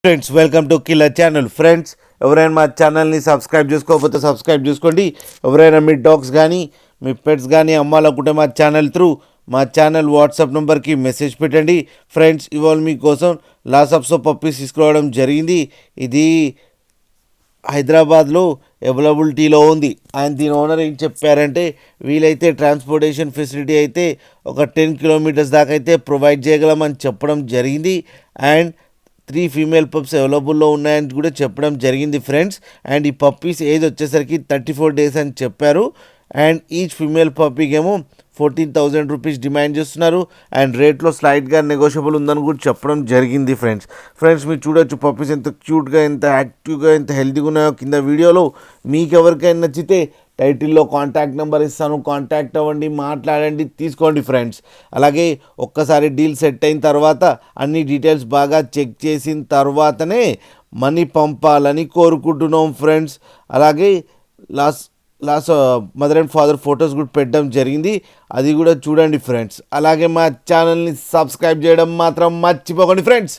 Friends welcome to killer channel. Friends ఎవరైనా మా ఛానల్ని సబ్స్క్రైబ్ చేసుకోకపోతే సబ్స్క్రైబ్ చేసుకోండి. ఎవరైనా మీ డాగ్స్ కానీ మీ పెట్స్ కానీ అమ్మాలనుకుంటే మా ఛానల్ త్రూ మా ఛానల్ వాట్సాప్ నెంబర్కి మెసేజ్ పెట్టండి. ఫ్రెండ్స్ ఇవాళ మీకోసం లాసాప్సో పప్పీస్ తీసుకురావడం జరిగింది. ఇది హైదరాబాద్లో అవైలబిలిటీలో ఉంది. అండ్ దీని ఓనర్ ఏం చెప్పారంటే వీలైతే ట్రాన్స్పోర్టేషన్ ఫెసిలిటీ అయితే ఒక 10 కిలోమీటర్స్ దాకా అయితే ప్రొవైడ్ చేయగలమని చెప్పడం జరిగింది. అండ్ 3 ఫీమేల్ పప్స్ అవైలబుల్లో ఉన్నాయని కూడా చెప్పడం జరిగింది ఫ్రెండ్స్. అండ్ ఈ పప్పీస్ ఏజ్ వచ్చేసరికి 34 డేస్ అని చెప్పారు. అండ్ ఈచ్ ఫీమేల్ పప్పీకి ఏమో 14,000 రూపీస్ డిమాండ్ చేస్తున్నారు. అండ్ రేట్లో స్లైట్గా నెగోషియబుల్ ఉందని కూడా చెప్పడం జరిగింది ఫ్రెండ్స్ మీరు చూడొచ్చు పప్పీస్ ఎంత క్యూట్గా, ఎంత యాక్టివ్గా, ఎంత హెల్తీగా ఉన్నాయో కింద వీడియోలో. మీకు ఎవరికైనా నచ్చితే టైటిల్లో కాంటాక్ట్ నెంబర్ ఇస్తాను, కాంటాక్ట్ అవ్వండి, మాట్లాడండి, తీసుకోండి ఫ్రెండ్స్. అలాగే ఒక్కసారి డీల్ సెట్ అయిన తర్వాత అన్ని డీటెయిల్స్ బాగా చెక్ చేసిన తర్వాతనే మనీ పంపాలని కోరుకుంటున్నాం ఫ్రెండ్స్. అలాగే last mother and father photos కూడా పెట్టడం జరిగింది, అది కూడా చూడండి ఫ్రెండ్స్. అలాగే మా ఛానల్ని సబ్స్క్రైబ్ చేయడం మాత్రం మర్చిపోకండి ఫ్రెండ్స్.